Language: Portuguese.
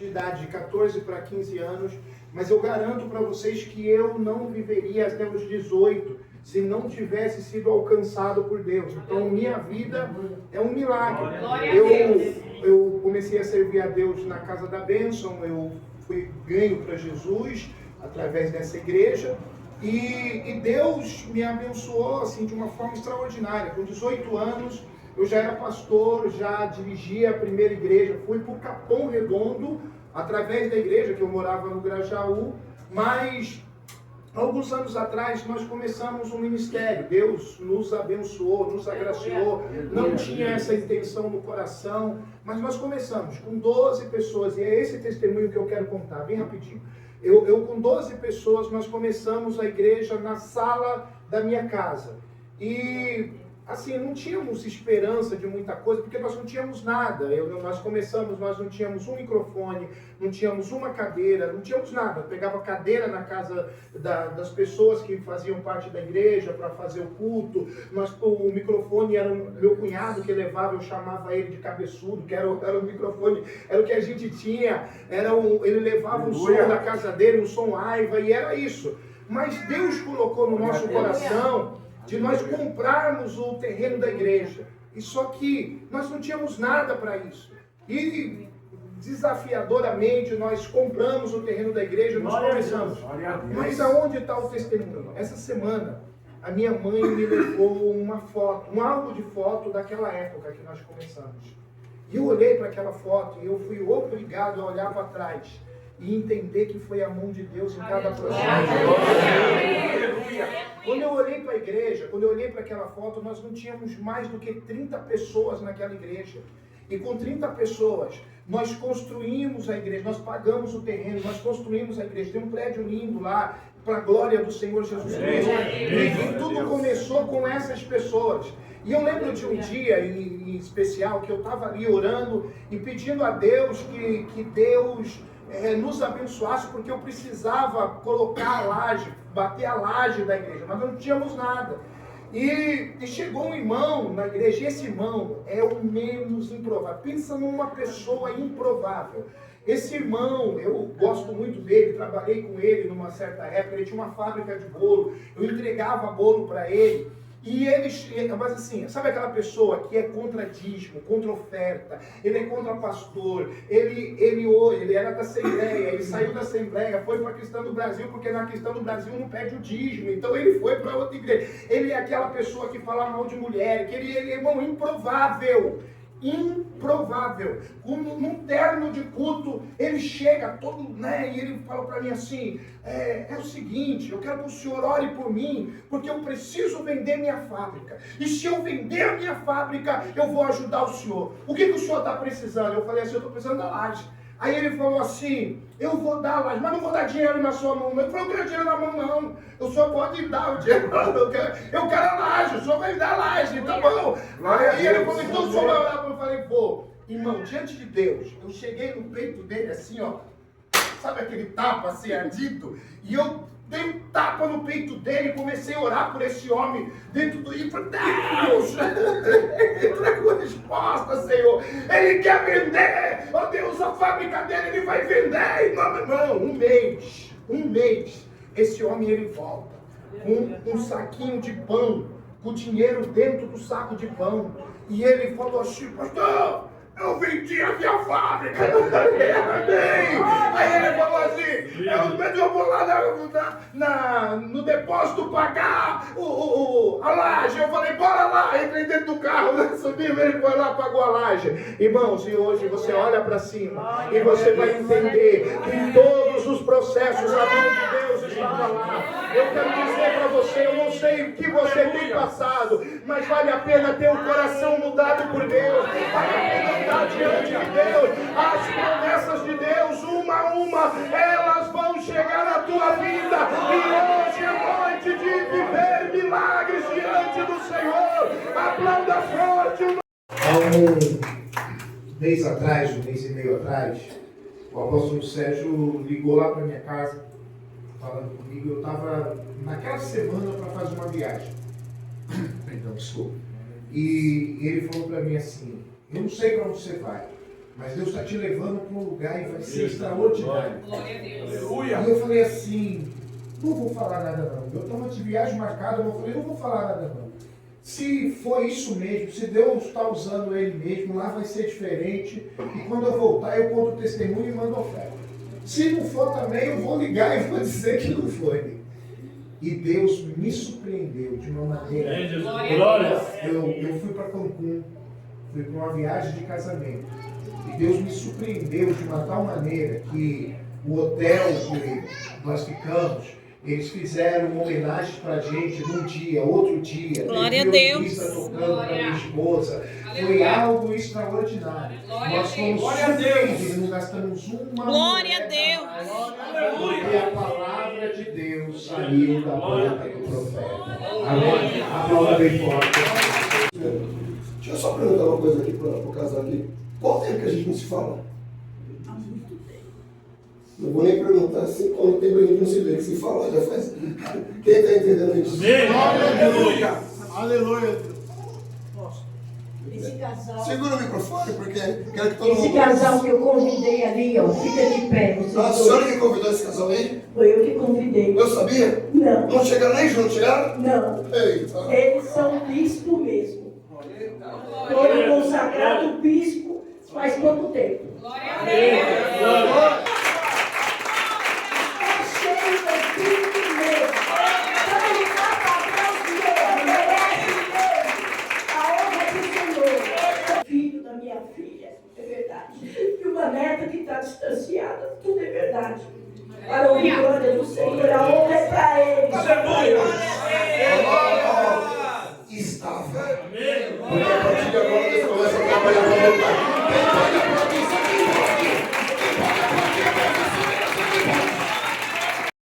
de idade, de 14 para 15 anos, mas eu garanto para vocês que eu não viveria até os 18 se não tivesse sido alcançado por Deus. Então, minha vida é um milagre. Eu comecei a servir a Deus na Casa da Bênção, eu fui ganho para Jesus através dessa igreja, e Deus me abençoou assim, de uma forma extraordinária. Com 18 anos, eu já era pastor, já dirigia a primeira igreja, fui para o Capão Redondo, através da igreja, que eu morava no Grajaú, mas alguns anos atrás nós começamos um ministério. Deus nos abençoou, nos agraciou, não tinha essa intenção no coração, mas nós começamos com 12 pessoas, e é esse testemunho que eu quero contar, bem rapidinho. Eu com 12 pessoas, nós começamos a igreja na sala da minha casa, e assim, não tínhamos esperança de muita coisa, porque nós não tínhamos nada. Nós começamos, nós não tínhamos um microfone, não tínhamos uma cadeira, não tínhamos nada. Eu pegava cadeira na casa das pessoas que faziam parte da igreja para fazer o culto. O microfone era o meu cunhado que levava, eu chamava ele de cabeçudo, que era o microfone, era o que a gente tinha. Ele levava um som da casa dele, um som Aiva, e era isso. Mas Deus colocou no nosso coração de nós comprarmos o terreno da igreja. E só que nós não tínhamos nada para isso. E desafiadoramente nós compramos o terreno da igreja, nós começamos. Mas aonde está o testemunho? Essa semana a minha mãe me levou uma foto, um álbum de foto daquela época que nós começamos. E eu olhei para aquela foto e eu fui obrigado a olhar para trás e entender que foi a mão de Deus em cada processo. Quando eu olhei para a igreja, quando eu olhei para aquela foto, nós não tínhamos mais do que 30 pessoas naquela igreja. E com 30 pessoas, nós construímos a igreja, nós pagamos o terreno, nós construímos a igreja. Tem um prédio lindo lá, para a glória do Senhor Jesus Cristo. E tudo começou com essas pessoas. E eu lembro de um dia em especial, que eu estava ali orando e pedindo a Deus que Deus nos abençoasse, porque eu precisava colocar a laje, bater a laje da igreja, mas não tínhamos nada. E chegou um irmão na igreja, e esse irmão é o menos improvável. Pensa numa pessoa improvável. Esse irmão, eu gosto muito dele, trabalhei com ele numa certa época, ele tinha uma fábrica de bolo, eu entregava bolo para ele. E mas assim, sabe aquela pessoa que é contra dízimo, contra oferta, ele é contra pastor, ele era da Assembleia, ele saiu da Assembleia, foi para a Cristã do Brasil, porque na Cristã do Brasil não pede o dízimo, então ele foi para outra igreja. Ele é aquela pessoa que fala mal de mulher, que ele é irmão improvável. Improvável. Num terno de culto, ele chega todo, e ele fala para mim assim, é o seguinte, eu quero que o senhor ore por mim, porque eu preciso vender minha fábrica, e se eu vender a minha fábrica, eu vou ajudar o senhor. O que o senhor está precisando? Eu falei assim, eu estou precisando da laje. Aí ele falou assim, eu vou dar a laje, mas não vou dar dinheiro na sua mão. Eu falei, eu não quero dinheiro na mão não, o senhor pode dar o dinheiro, eu quero a laje, o senhor vai me dar a laje, tá bom. Aí ele falou, então o senhor vai orar. Eu falei, vou. Irmão, diante de Deus, eu cheguei no peito dele assim, ó, sabe aquele tapa assim ardido? E eu dei um tapa no peito dele e comecei a orar por esse homem dentro do... E falei, Deus, entregou a resposta, Senhor. Ele quer vender. Oh Deus, a fábrica dele, ele vai vender. Não, um mês. Esse homem, ele volta com um saquinho de pão, com dinheiro dentro do saco de pão. E ele falou assim, pastor, eu vendi a minha fábrica. Aí ele falou assim, eu vou lá no depósito pagar a laje. Eu falei, bora lá. Entrei dentro do carro, subimos, ele foi lá, pagou a laje. Irmãos, e hoje você olha para cima e você vai entender que em todos os processos a mão de Deus estava lá. Eu quero dizer para você, eu não sei o que você tem passado, mas vale a pena ter um coração mudado por Deus. Vale a pena estar diante de Deus. As promessas de Deus, uma a uma, elas vão chegar na tua vida. E hoje é noite de viver milagres diante do Senhor. Aplauda forte. Há um mês atrás, um mês e meio atrás, o apóstolo Sérgio ligou lá para minha casa, falando comigo. Eu estava naquela semana para fazer uma viagem. Perdão, desculpa. E ele falou para mim assim, eu não sei para onde você vai, Mas Deus está te levando para um lugar e vai ser extraordinário. Glória a Deus. E eu falei assim, não vou falar nada não. Eu estava de viagem marcada, eu falei, não vou falar nada não. Se for isso mesmo, se Deus está usando ele mesmo, lá vai ser diferente. E quando eu voltar, eu conto o testemunho e mando oferta. Se não for também, eu vou ligar e vou dizer que não foi. E Deus me surpreendeu de uma maneira. Eu fui para Cancún, fui para uma viagem de casamento. E Deus me surpreendeu de uma tal maneira que o hotel que nós ficamos, eles fizeram uma homenagem para a gente num dia, outro dia. Glória a Deus. Tocando para minha esposa. Foi algo extraordinário. Nós fomos surpreendidos, não gastamos uma Glória a moeda Deus. mais, porque a palavra de Deus saiu da boca do profeta. Amém? Aplauda bem forte. Deixa eu só perguntar uma coisa aqui para o casal aqui. Qual tempo que a gente não se fala? Há muito tempo. Não vou nem perguntar assim, quando tempo a gente não se vê, que se fala já faz. Quem está entendendo isso? Aleluia. Aleluia. Esse casal, Segura o microfone, porque quero que todo esse mundo. casal que eu convidei ali, ó, fica de pé. Vocês A dois. senhora que convidou esse casal aí? Foi eu que convidei. Eu sabia? Não, Não chegaram nem juntos, chegaram? não. Eita. Eles são bispo mesmo. Foram consagrados bispo faz pouco tempo. Glória a Deus. É cheio do Espírito mesmo. Então ele dá para Deus mesmo, merece mesmo. A honra é do Senhor. Filho da minha filha, é verdade. E uma neta que está distanciada, tudo é verdade. Para o glória